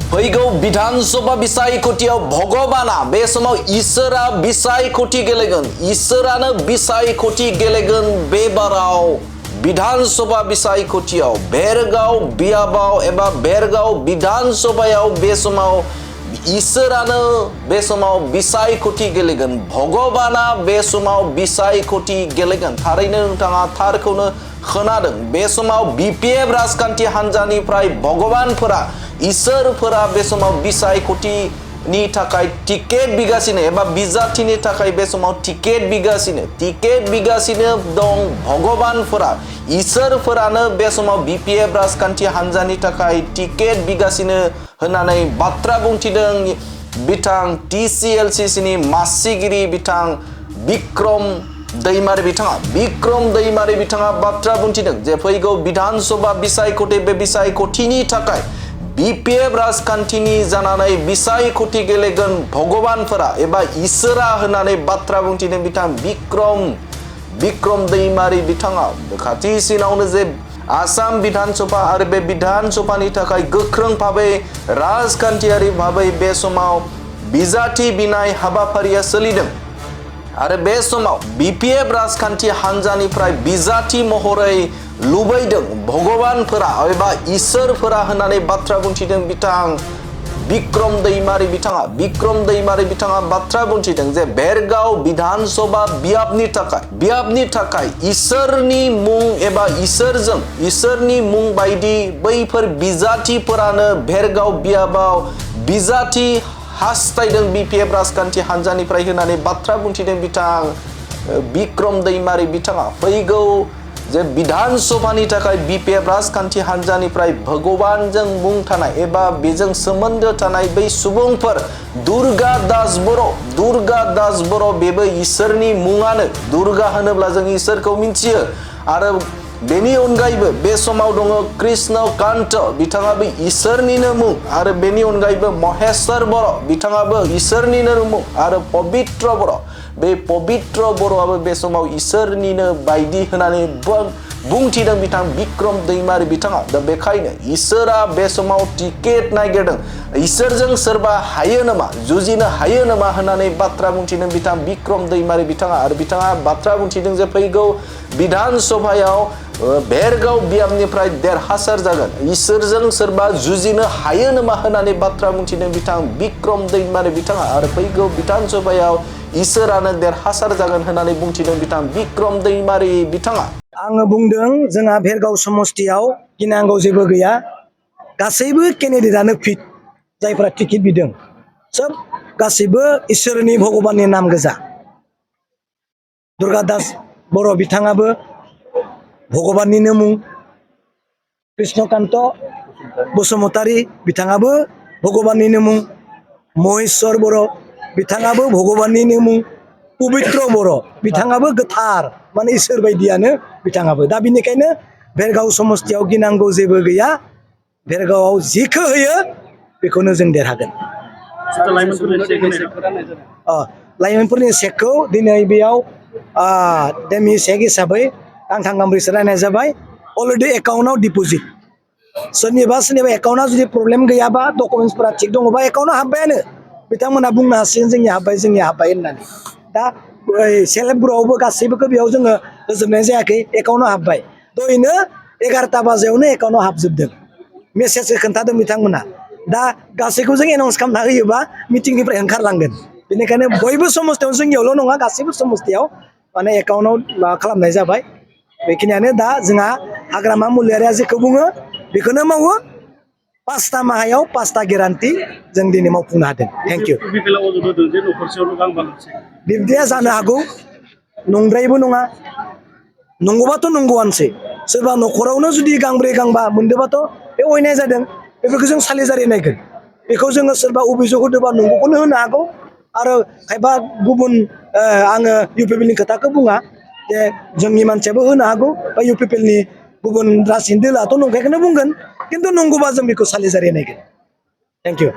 फैगौ विधानसभा बिसायख'थियाव भगबाना बे समाव इसोरा बिसायख'थि गेलेगोन इसोरानो बिसायख'थि गेलेगोन बे बाराव विधानसभा बिसायख'थियाव भेरगाव बियाबाव एबा भेरगाव विधानसभायाव बे समाव इसोरानो बे समाव बिसायख'थि गेलेगोन भगबाना बे समाव बिसायख'थि गेलेगोन थारैनो नोंथाङा थारखौनो खोनादों बे समाव बीपीएफ राजखान्थि हान्जानिफ्राय भगबानफोरा इसोरफोरा बे समाव बिसायख'थिनि थाखाय टिकेट बिगासिनो एबा बिजाथिनि थाखाय बे समाव टिकेट बिगासिनो दं भगबानफोरा इसोरफोरानो बे समाव बीपीएफ राजखान्थि हान्जानि थाखाय टिकेट बिगासिनो होननानै बाथ्रा बुंथिदों बिथां टीसीएलसीनि मासिगिरि बिथां बिक्रम दैमारी बिथाङा बाथ्रा बुंथिदों जे फैगौ विधानसभा बिसायख'थि बे बिसायख'थिनि थाखाय बीपीएफ राजखान्थिनि जानानै बिसायख'थि गेलेगोन भगबानफोरा एबा इसोरा होननानै बाथ्रा बुंथिदों बिथां बिक्रम दैमारी बिथाङा खाथिसिनावनो जे आसाम विधानसभा आरो बे विधानसभानि थाखाय गोख्रों भाबै राजखान्थियारि भाबै बे समाव बिजाथि बिनाय हाबाफारिया सोलिदों आरो बे समाव बीपीएफ राजखान्थि हान्जानिफ्राय बिजाथि महरै लुबैदों भगबानफोरा एबा इसोरफोरा होननानै बाथ्रा बुंथिदों बिथां बिक्रम दैमारी बिथाङा बाथ्रा बुंथिदों जे भेरगाव विधानसभा बियाबनि थाखाय इसोरनि मुं एबा इसोरनि मुं बायदि बैफोर बिजाथिफोरानो भेरगाव बियाबाव बिजाथि हास्थायदों बीपीएफ राजखान्थि हान्जानिफ्राय होननानै बाथ्रा बुंथिदों बिथां बिक्रम दैमारी बिथाङा फैगौ जे विधानसभानि थाखाय बीपीएफ राजखान्थि हान्जानिफ्राय भगवानजों मुं थानाय एबा बेजों सोमोन्दो थानाय बै सुबुंफोर दुर्गा दास बर' बेबो इसोरनि मुङानो दुर्गा होनोब्ला जों इसोरखौ मिथियो आरो बेनि अनगायैबो बे समाव दङ कृष्णकान्त बिथाङाबो इसोरनिनो मुं आरो बेनि अनगायैबो महेश्वर बर' बिथाङाबो इसोरनिनो मुं आरो पबित्र बर'आबो बे समाव इसोरनिनो बायदि होननानै बुंथिदों बिथां बिक्रम दैमारी बिथाङा दा बेखायनो इसोरा बे समाव टिकेट नागिरदों इसोरजों सोरबा हायो नामा जुजिनो हायो नामा होननानै बाथ्रा बुंथिदों बिथां बिक्रम दैमारी बिथाङा आरो बिथाङा बाथ्रा बुंथिदों जे फैगौ विधानसभायाव भेरगाव बियाबनिफ्राय देरहासार जागोन इसोरजों सोरबा जुजिनो हायो नामा होननानै बाथ्रा बुंथिदों बिथां बिक्रम दैमारी बिथाङा आरो फैगौ विधानसभायाव इसोरानो देरहासार जागोन होननानै बुंथिदों बिथां बिक्रम दैमारी बिथाङा आङो बुंदों जोंहा भेरगाव समस्तियाव गिनांगौ जेबो गैया गासैबो केन्डिडेटआनो फिट जायफोरा टिकेट बिदों सब गासैबो इसोरनि भगबाननि नाम गोजा दुर्गा दास बर' बिथाङाबो भगबाननिनो मुं कृष्णकान्त बसुमतारी बिथाङाबो भगबाननिनो मुं महेश्वर बर' बिथाङाबो भगबाननिनो मुं पबित्र बर' बिथाङाबो गोथार माने इसोर बायदियानो बिथाङाबो दा बिनिखायनो भेरगाव समस्तियाव गिनांगौ जेबो गैया भेरगावआव जिखौ होयो बेखौनो जों देरहागोन लाइमोनफोरनि चेकखौ दिनै बेयाव डेमि चेक हिसाबै आं थांगांब्रैसो रायनाय जाबाय अलरेडि एकाउन्टआव डिपजिट सोरनिबा एकाउन्टआ जुदि प्रब्लेम गैयाबा डकुमेन्टसफोरा थिग दङबा एकाउन्टआव हाबबायानो बिथांमोना बुंनो हासिगोन जोंनि हाब्बाय होननानै दा सेल्फ हेल्प ग्रुपआवबो गासैबोखौ बेयाव जोङो होजोबनाय जायाखै एकाउन्टआव हाबबाय दहायनो 11टा बाजियावनो एकाउन्टआव हाबजोबदों मेसेजखौ खोन्थादों बिथांमोना दा गासैखौ जों एनाउन्स खालामना होयोबा मिटिंनिफ्राय ओंखारलांगोन बेनिखायनो बयबो समस्तियाव जोंनियावल' नङा गासैबो समस्तियाव माने एकाउन्टआव माबा खालामनाय जाबाय बेखिनियानो दा जोंहा हाग्रामा मुलियारिया जेखौ बुङो बेखौनो मावो 5टा माहायाव 5टा गेरान्टि जों दिनै मावफुंनो हादों थेंक इउ बिब्दिया जानो हागौ नंद्रायबो नङा नंगौबाथ' नंगौआनोसै सोरबा न'खरावनो जुदि गांब्रै गांबा मोनदोंबाथ' बे अयनाय जादों बेफोरखौ जों सालिजारि नायगोन बेखौ जोङो सोरबा अभियोग होदोंबा नंगौखौनो होनो हागौ आरो खायफा गुबुन आङो इउपिपिएलनि खोथाखौ बुङा जे जोंनि मानसियाबो होनो हागौ बा इउपिपिएलनि गुबुन राजनितिक दोलाथ' नंखायखौनो बुंगोन खिन्थु नंगौबा जों बेखौ सालिजारि नायगोन थेंक इउ